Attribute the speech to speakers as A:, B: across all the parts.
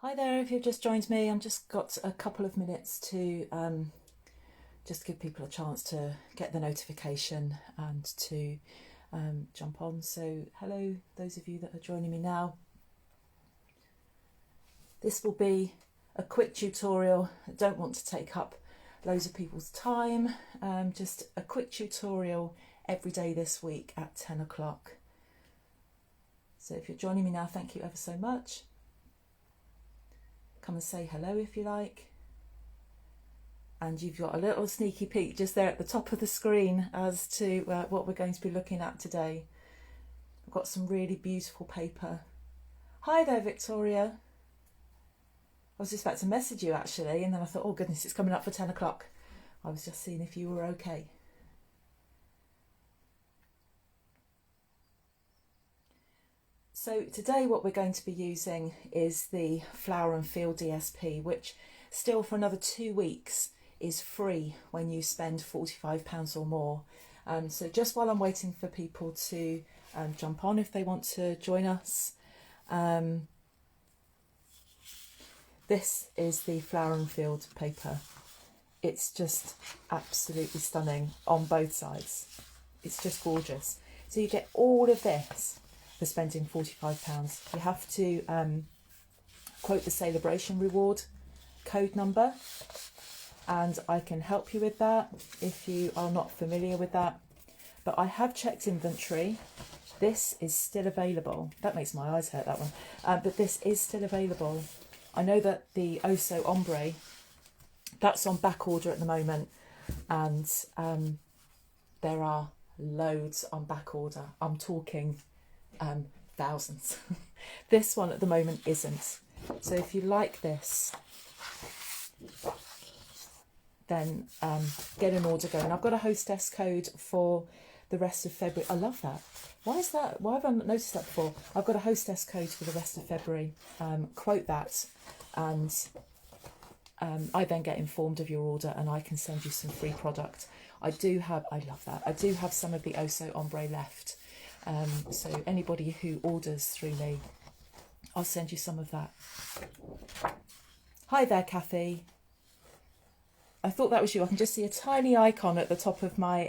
A: Hi there, if you've just joined me, I've just got a couple of minutes to just give people a chance to get the notification and to jump on. So hello, those of you that are joining me now. This will be a quick tutorial. I don't want to take up loads of people's time, just a quick tutorial every day this week at 10 o'clock. So if you're joining me now, thank you ever so much. Come and say hello if you like. And you've got a little sneaky peek just there at the top of the screen as to what we're going to be looking at today. I've got some really beautiful paper. Hi there, Victoria. I was just about to message you actually, and then I thought, oh goodness, it's coming up for 10 o'clock. I was just seeing if you were okay. So today what we're going to be using is the Flower and Field DSP, which still for another 2 weeks is free when you spend £45 or more. So just while I'm waiting for people to jump on if they want to join us, this is the Flower and Field paper. It's just absolutely stunning on both sides. It's just gorgeous. So you get all of this for spending £45. You have to quote the Celebration Reward code number, and I can help you with that if you are not familiar with that. But I have checked inventory. This is still available. That makes my eyes hurt, that one. But this is still available. I know that the Oso Ombre, that's on back order at the moment, and there are loads on back order. I'm talking thousands. This one at the moment isn't. So if you like this, then get an order going. I've got a hostess code for the rest of February. I love that. Why is that? Why have I not noticed that before? I've got a hostess code for the rest of February. Quote that, and I then get informed of your order and I can send you some free product. I love that. I do have some of the Oso Ombre left. So anybody who orders through me, I'll send you some of that. Hi there, Kathy. I thought that was you. I can just see a tiny icon at the top of my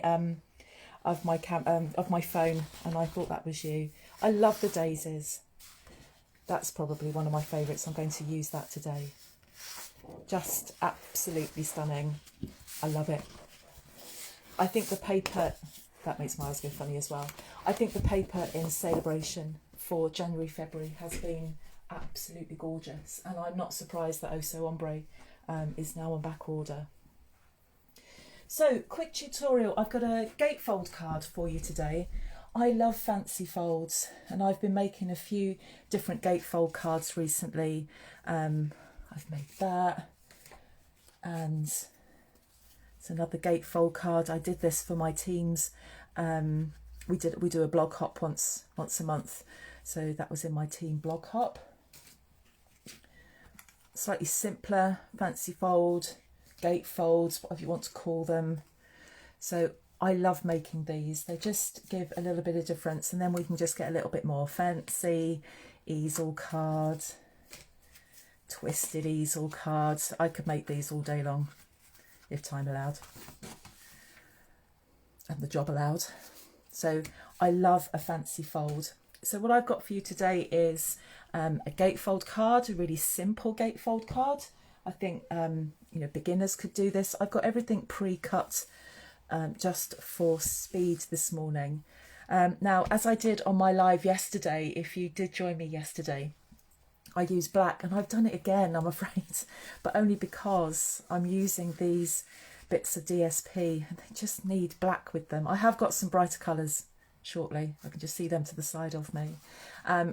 A: my phone, and I thought that was you. I love the daisies. That's probably one of my favourites. I'm going to use that today. Just absolutely stunning. I love it. I think the paper, that makes my eyes go funny as well. I think the paper in Celebration for January, February has been absolutely gorgeous, and I'm not surprised that Oso Ombre is now on back order. So, quick tutorial. I've got a gatefold card for you today. I love fancy folds, and I've been making a few different gatefold cards recently. I've made that, and it's another gatefold card. I did this for my teams. We do a blog hop once a month, so that was in my team blog hop. Slightly simpler fancy fold, gatefolds, whatever you want to call them. So I love making these. They just give a little bit of difference, and then we can just get a little bit more fancy. Easel card, twisted easel cards. I could make these all day long if time allowed and the job allowed. So I love a fancy fold. So what I've got for you today is a gatefold card, a really simple gatefold card. I think beginners could do this. I've got everything pre-cut just for speed this morning. Now, as I did on my live yesterday, if you did join me yesterday, I used black, and I've done it again, I'm afraid, but only because I'm using these bits of DSP and they just need black with them. I have got some brighter colours shortly. I can just see them to the side of me.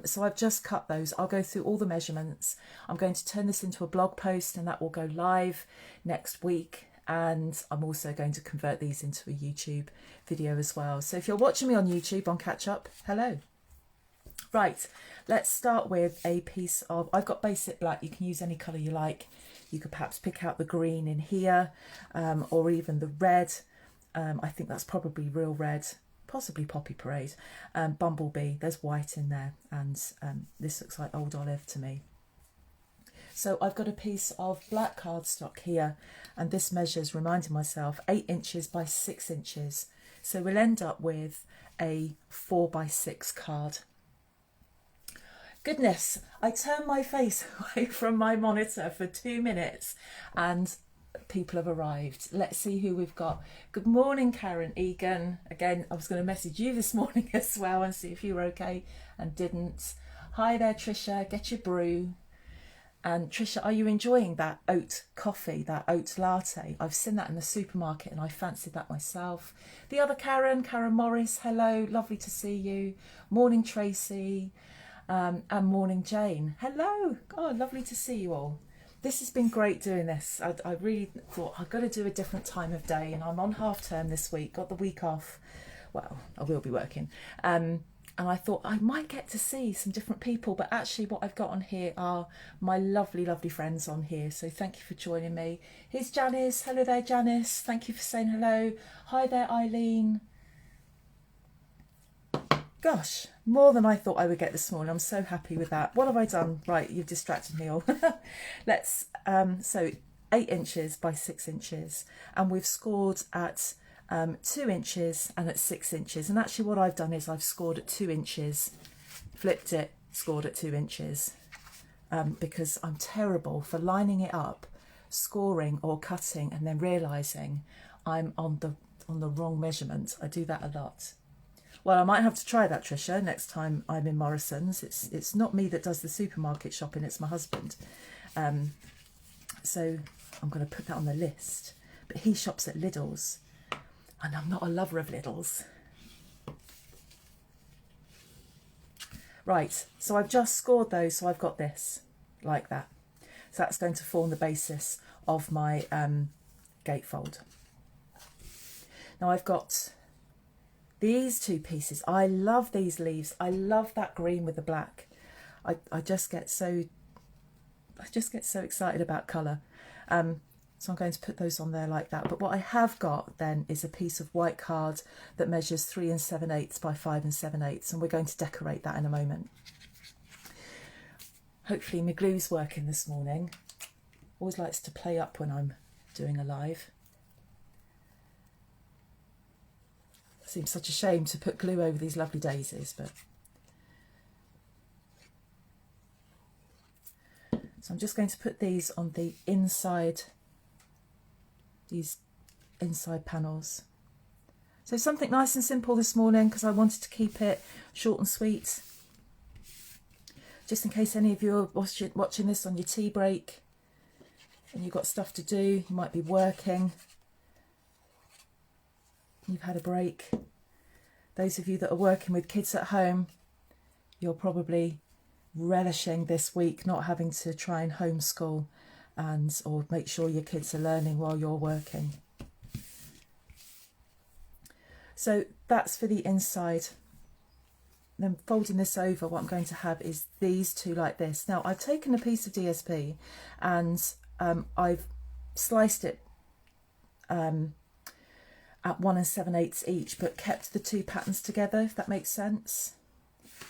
A: So I've just cut those. I'll go through all the measurements. I'm going to turn this into a blog post, and that will go live next week. And I'm also going to convert these into a YouTube video as well. So if you're watching me on YouTube on Catch Up, hello. Right, let's start with a piece of, I've got basic black. You can use any colour you like. You could perhaps pick out the green in here, or even the red. I think that's probably real red, possibly Poppy Parade. Bumblebee, there's white in there, and this looks like Old Olive to me. So I've got a piece of black cardstock here, and this measures, reminding myself, 8 inches by 6 inches. So we'll end up with a 4 by 6 card. Goodness, I turned my face away from my monitor for 2 minutes and people have arrived. Let's see who we've got. Good morning, Karen Egan. Again, I was going to message you this morning as well and see if you were okay and didn't. Hi there, Trisha. Get your brew. And Trisha, are you enjoying that oat coffee, that oat latte? I've seen that in the supermarket and I fancied that myself. The other Karen, Karen Morris, hello, lovely to see you. Morning, Tracy, and morning, Jane. Hello, oh, lovely to see you all. This has been great doing this. I really thought I've got to do a different time of day, and I'm on half term this week, got the week off. Well, I will be working. And I thought I might get to see some different people, but actually what I've got on here are my lovely, lovely friends on here. So thank you for joining me. Here's Janice. Hello there, Janice. Thank you for saying hello. Hi there, Eileen. Gosh, more than I thought I would get this morning. I'm so happy with that. What have I done? Right, you've distracted me all. Let's, so 8 inches by 6 inches. And we've scored at 2 inches and at 6 inches. And actually what I've done is I've scored at 2 inches, flipped it, scored at 2 inches, because I'm terrible for lining it up, scoring or cutting and then realising I'm on the wrong measurement. I do that a lot. Well, I might have to try that, Trisha, next time I'm in Morrison's. It's not me that does the supermarket shopping, it's my husband. So I'm going to put that on the list. But he shops at Lidl's. And I'm not a lover of Lidl's. Right, so I've just scored those, so I've got this, like that. So that's going to form the basis of my gatefold. Now I've got these 2 pieces. I love these leaves. I love that green with the black. I just get so excited about colour. So I'm going to put those on there like that. But what I have got then is a piece of white card that measures 3 7/8 by 5 7/8, and we're going to decorate that in a moment. Hopefully my glue's working this morning. Always likes to play up when I'm doing a live. Seems such a shame to put glue over these lovely daisies, but so I'm just going to put these on the inside, these inside panels. So something nice and simple this morning because I wanted to keep it short and sweet. Just in case any of you are watching this on your tea break and you've got stuff to do, you might be working, you've had a break. Those of you that are working with kids at home, you're probably relishing this week not having to try and homeschool or make sure your kids are learning while you're working. So that's for the inside. Then folding this over, what I'm going to have is these 2 like this. Now I've taken a piece of DSP and I've sliced it at 1 7/8 each, but kept the 2 patterns together, if that makes sense.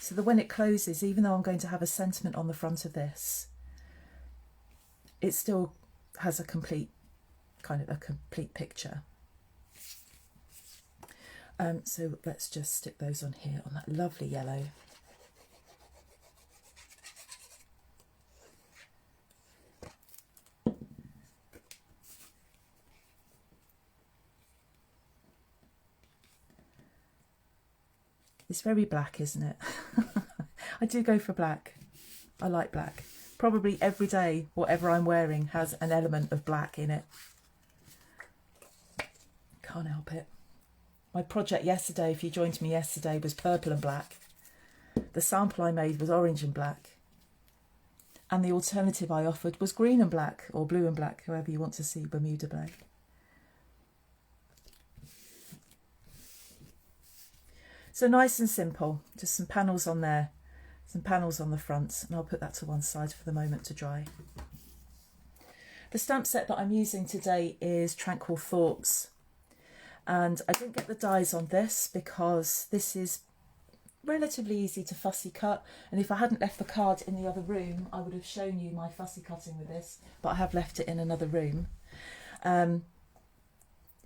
A: So that when it closes, even though I'm going to have a sentiment on the front of this, it still has a complete picture. So let's just stick those on here on that lovely yellow. It's very black, isn't it? I do go for black. I like black. Probably every day, whatever I'm wearing has an element of black in it. Can't help it. My project yesterday, if you joined me yesterday, was purple and black. The sample I made was orange and black. And the alternative I offered was green and black, or blue and black, however you want to see Bermuda black. So nice and simple, just some panels on there, some panels on the front, and I'll put that to one side for the moment to dry. The stamp set that I'm using today is Tranquil Thoughts, and I didn't get the dies on this because this is relatively easy to fussy cut, and if I hadn't left the card in the other room I would have shown you my fussy cutting with this, but I have left it in another room.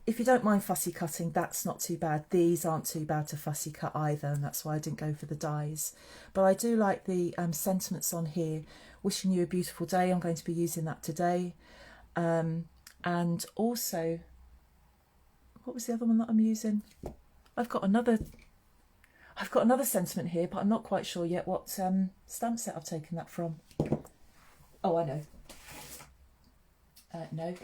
A: If you don't mind fussy cutting, that's not too bad. These aren't too bad to fussy cut either, and that's why I didn't go for the dies. But I do like the sentiments on here. Wishing you a beautiful day. I'm going to be using that today. And also, what was the other one that I'm using? I've got another sentiment here, but I'm not quite sure yet what stamp set I've taken that from. Oh, I know. No.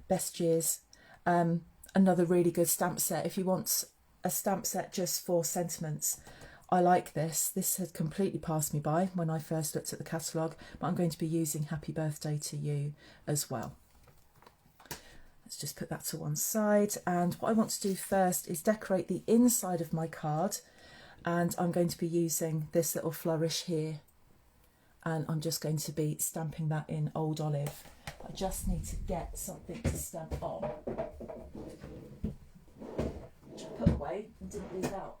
A: Best Years, another really good stamp set. If you want a stamp set just for sentiments, I like this. This had completely passed me by when I first looked at the catalogue, but I'm going to be using Happy Birthday to You as well. Let's just put that to one side, and what I want to do first is decorate the inside of my card, and I'm going to be using this little flourish here, and I'm just going to be stamping that in Old Olive. I just need to get something to stamp on, which I put away and didn't leave out.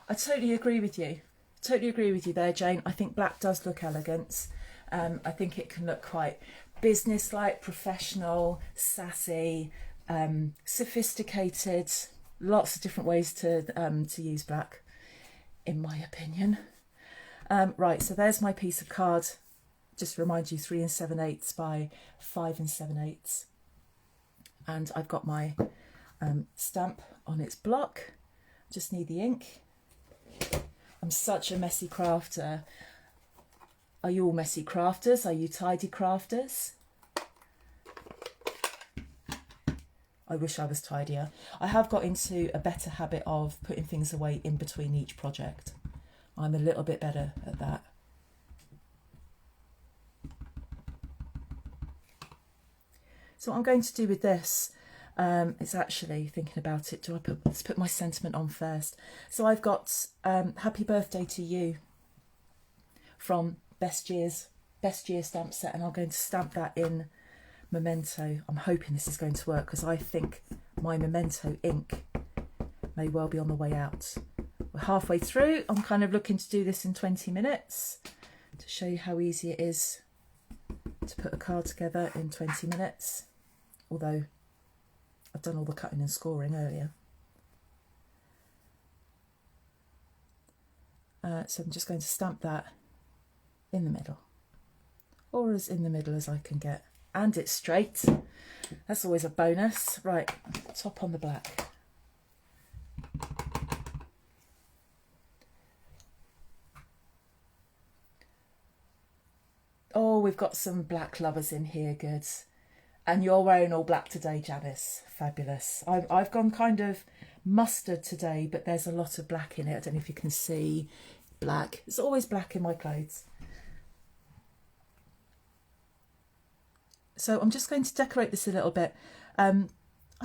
A: I totally agree with you. Totally agree with you there, Jane. I think black does look elegant. I think it can look quite business-like, professional, sassy, sophisticated. Lots of different ways to use black, in my opinion. Right, so there's my piece of card. Just to remind you, 3 7/8 by 5 7/8. And I've got my stamp on its block. Just need the ink. I'm such a messy crafter. Are you all messy crafters? Are you tidy crafters? I wish I was tidier. I have got into a better habit of putting things away in between each project. I'm a little bit better at that. So what I'm going to do with this, it's actually thinking about it. Let's put my sentiment on first. So I've got Happy Birthday to You from Best Year stamp set, and I'm going to stamp that in Memento. I'm hoping this is going to work because I think my Memento ink may well be on the way out. We're halfway through. I'm kind of looking to do this in 20 minutes to show you how easy it is to put a card together in 20 minutes. Although I've done all the cutting and scoring earlier. So I'm just going to stamp that in the middle, or as in the middle as I can get. And it's straight. That's always a bonus. Right, top on the black. Oh, we've got some black lovers in here, good. And you're wearing all black today, Janice. Fabulous. I've gone kind of mustard today, but there's a lot of black in it. I don't know if you can see black. It's always black in my clothes. So I'm just going to decorate this a little bit. I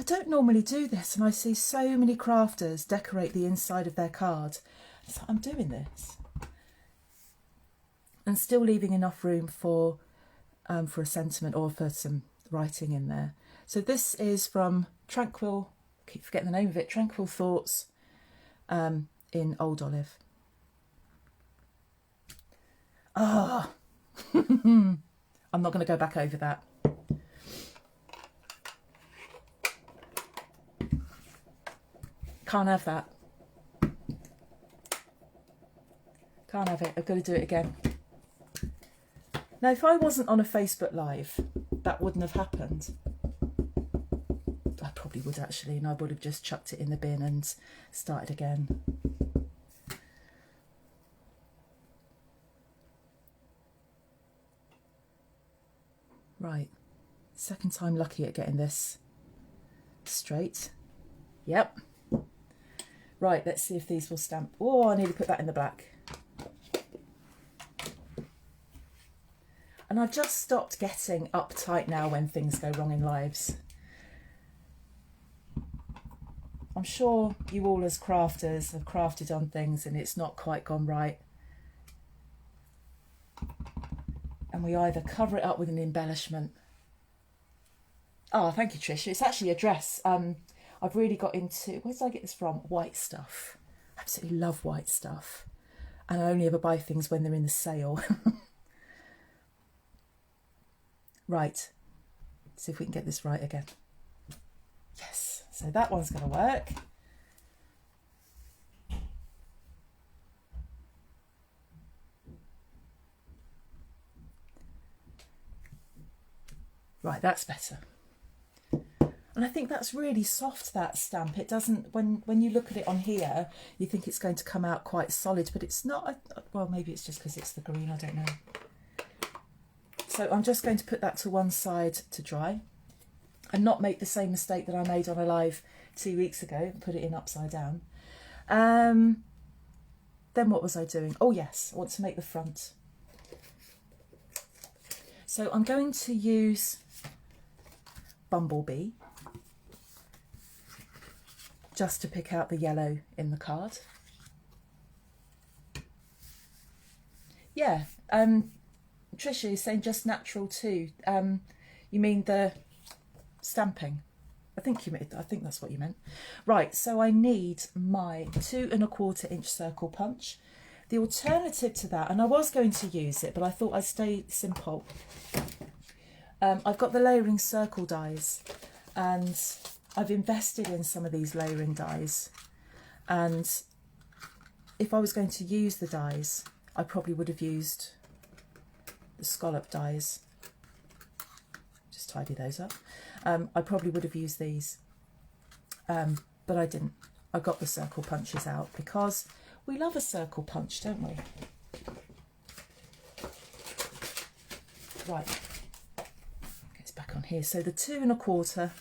A: don't normally do this, and I see so many crafters decorate the inside of their card. So I'm doing this. And still leaving enough room for a sentiment or for some writing in there. So this is from Tranquil, I keep forgetting the name of it, Tranquil Thoughts in Old Olive. Ah, I'm not going to go back over that. Can't have that. Can't have it. I've got to do it again. Now, if I wasn't on a Facebook Live, that wouldn't have happened. I probably would actually, and I would have just chucked it in the bin and started again. Right, second time lucky at getting this straight. Yep. Right, let's see if these will stamp. Oh, I nearly put that in the black. And I've just stopped getting uptight now when things go wrong in lives. I'm sure you all as crafters have crafted on things and it's not quite gone right. And we either cover it up with an embellishment Oh, thank you, Trish. It's actually a dress. I've really got into, where did I get this from? White stuff. Absolutely love white stuff. And I only ever buy things when they're in the sale. Right. See if we can get this right again. Yes. So that one's going to work. Right, that's better. And I think that's really soft, that stamp. It doesn't, when you look at it on here, you think it's going to come out quite solid, but it's not. Well, maybe it's just because it's the green, I don't know. So I'm just going to put that to one side to dry and not make the same mistake that I made on a live 2 weeks ago and put it in upside down. Then what was I doing? Oh yes, I want to make the front. So I'm going to use Bumblebee just to pick out the yellow in the card. Yeah, Tricia is saying just natural too. You mean the stamping? I think that's what you meant. Right, so I need my 2 1/4 inch circle punch. The alternative to that, and I was going to use it, but I thought I'd stay simple. I've got the layering circle dies, and I've invested in some of these layering dies. And if I was going to use the dies, I probably would have used the scallop dies. Just tidy those up. I probably would have used these, but I didn't. I got the circle punches out because we love a circle punch, don't we? Right, it's back on here. So the 2 1/4.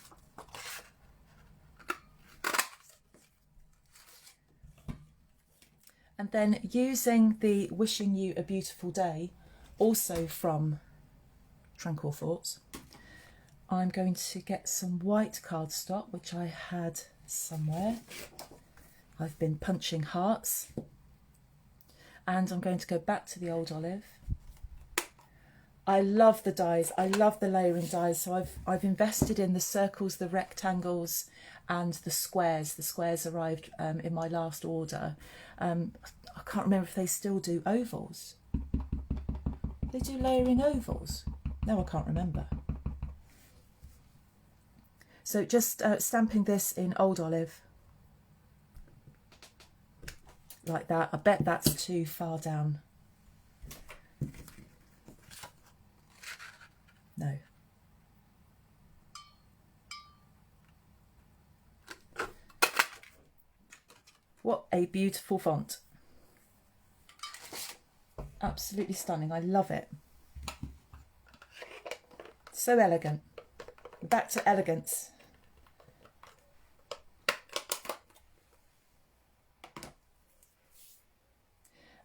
A: And then using the Wishing You a Beautiful Day, also from Tranquil Thoughts, I'm going to get some white cardstock, which I had somewhere. I've been punching hearts. And I'm going to go back to the old olive. I love the dies. I love the layering dies. So I've invested in the circles, the rectangles, and the squares. The squares arrived in my last order. I can't remember if they still do ovals. They do layering ovals. No, I can't remember. So just stamping this in old olive. Like that. I bet that's too far down. No. What a beautiful font. Absolutely stunning. I love it. So elegant. Back to elegance.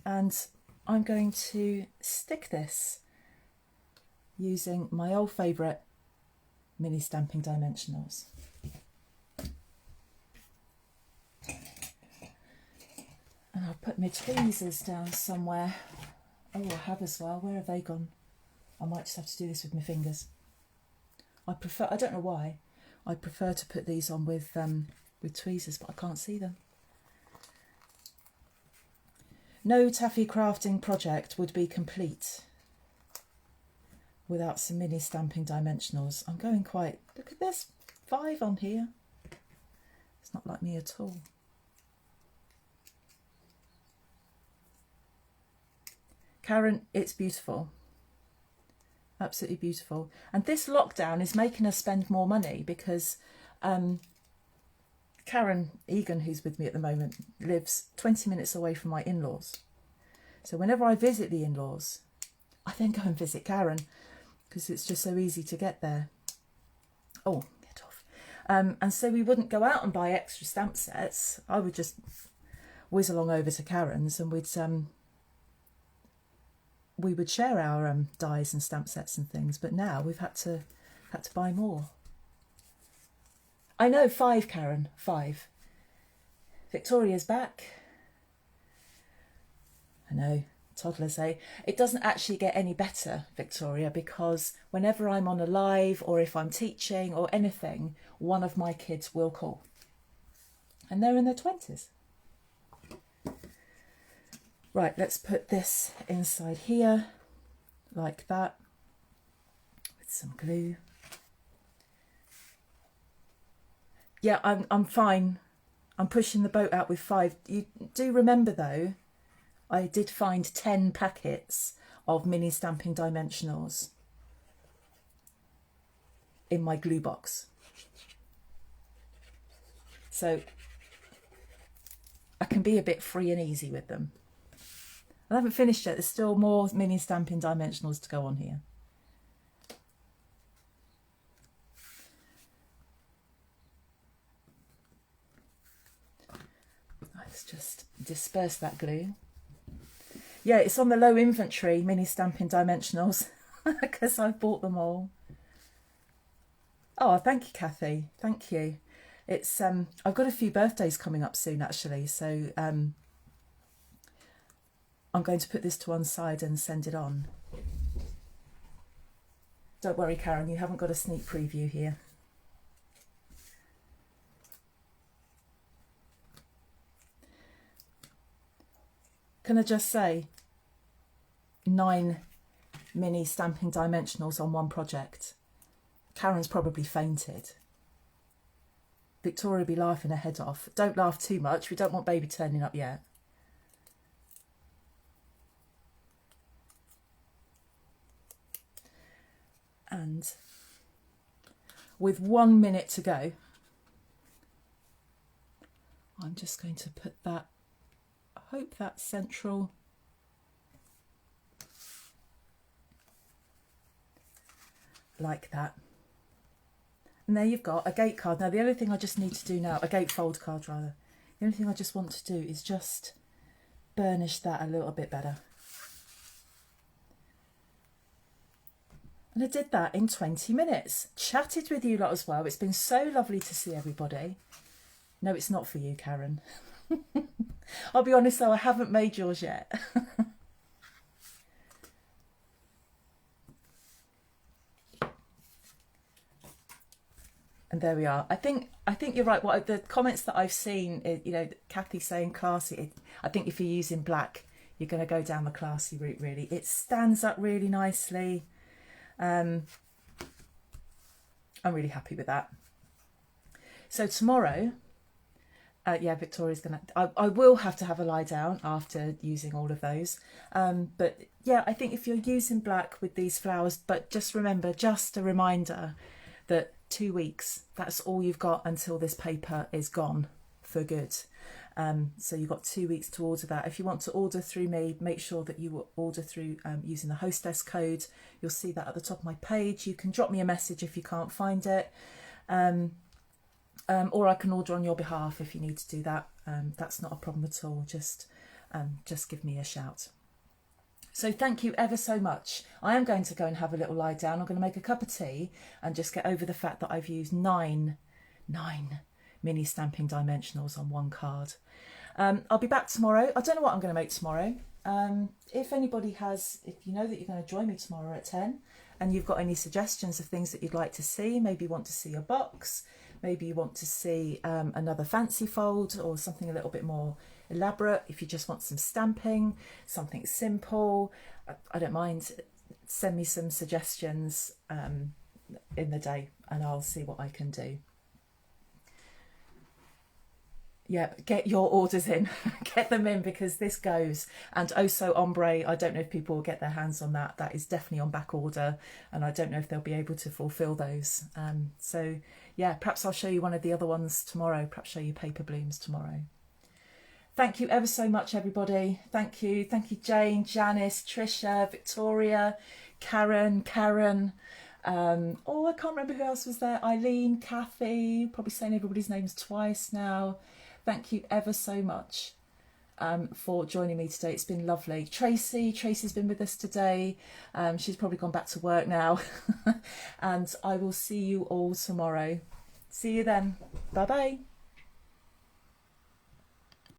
A: And I'm going to stick this using my old favourite mini stamping dimensionals. And I'll put my tweezers down somewhere. Oh, I have as well. Where have they gone? I might just have to do this with my fingers. I don't know why, I prefer to put these on with tweezers, but I can't see them. No taffy crafting project would be complete without some mini stamping dimensionals. I'm going quite, look at this, 5 on here. It's not like me at all. Karen, it's beautiful. Absolutely beautiful. And this lockdown is making us spend more money because Karen Egan, who's with me at the moment, lives 20 minutes away from my in-laws. So whenever I visit the in-laws, I then go and visit Karen because it's just so easy to get there. Oh, get off. And so we wouldn't go out and buy extra stamp sets. I would just whiz along over to Karen's and we would share our dies and stamp sets and things. But now we've had to buy more. I know, 5, Karen, 5. Victoria's back. I know, toddlers, eh? It doesn't actually get any better, Victoria, because whenever I'm on a live or if I'm teaching or anything, one of my kids will call. And they're in their 20s. Right, let's put this inside here, like that, with some glue. Yeah, I'm fine. I'm pushing the boat out with 5. You do remember though, I did find 10 packets of mini stamping dimensionals in my glue box. So I can be a bit free and easy with them. I haven't finished yet. There's still more mini stamping dimensionals to go on here. Let's just disperse that glue. Yeah, it's on the low inventory, mini stamping dimensionals, because I've bought them all. Oh, thank you, Kathy. Thank you. It's I've got a few birthdays coming up soon, actually, so I'm going to put this to one side and send it on. Don't worry, Karen, you haven't got a sneak preview here. Can I just say, 9 mini stamping dimensionals on one project. Karen's probably fainted. Victoria will be laughing her head off. Don't laugh too much. We don't want baby turning up yet. And with 1 minute to go, I'm just going to put that, I hope that's central. Like that. And there you've got a gate card. Now the only thing I just need to do now, a gatefold card rather, the only thing I just want to do is just burnish that a little bit better. And I did that in 20 minutes. Chatted with you lot as well. It's been so lovely to see everybody. No, it's not for you, Karen. I'll be honest though, I haven't made yours yet. And there we are. I think you're right. What the comments that I've seen, you know, Kathy saying classy. I think if you're using black, you're going to go down the classy route. Really, it stands up really nicely. I'm really happy with that. So tomorrow, yeah, Victoria's gonna. I will have to have a lie down after using all of those. But yeah, I think if you're using black with these flowers, but just remember, just a reminder that 2 weeks, that's all you've got until this paper is gone for good. So you've got 2 weeks to order that. If you want to order through me, make sure that you order through using the hostess code. You'll see that at the top of my page. You can drop me a message if you can't find it. Or I can order on your behalf if you need to do that. That's not a problem at all. Just give me a shout. So thank you ever so much. I am going to go and have a little lie down. I'm going to make a cup of tea and just get over the fact that I've used nine mini stamping dimensionals on one card. I'll be back tomorrow. I don't know what I'm going to make tomorrow. If anybody has, if you know that you're going to join me tomorrow at 10 and you've got any suggestions of things that you'd like to see, maybe you want to see a box, maybe you want to see another fancy fold or something a little bit more elaborate. If you just want some stamping, something simple, I don't mind. Send me some suggestions in the day and I'll see what I can do. Yeah, get your orders in, get them in because this goes. And Also Ombre, I don't know if people will get their hands on that. That is definitely on back order and I don't know if they'll be able to fulfill those. So yeah, perhaps I'll show you one of the other ones tomorrow, perhaps show you paper blooms tomorrow. Thank you ever so much, everybody. Thank you. Thank you, Jane, Janice, Trisha, Victoria, Karen. Oh, I can't remember who else was there. Eileen, Kathy, probably saying everybody's names twice now. Thank you ever so much for joining me today. It's been lovely. Tracy's been with us today. She's probably gone back to work now. And I will see you all tomorrow. See you then. Bye-bye.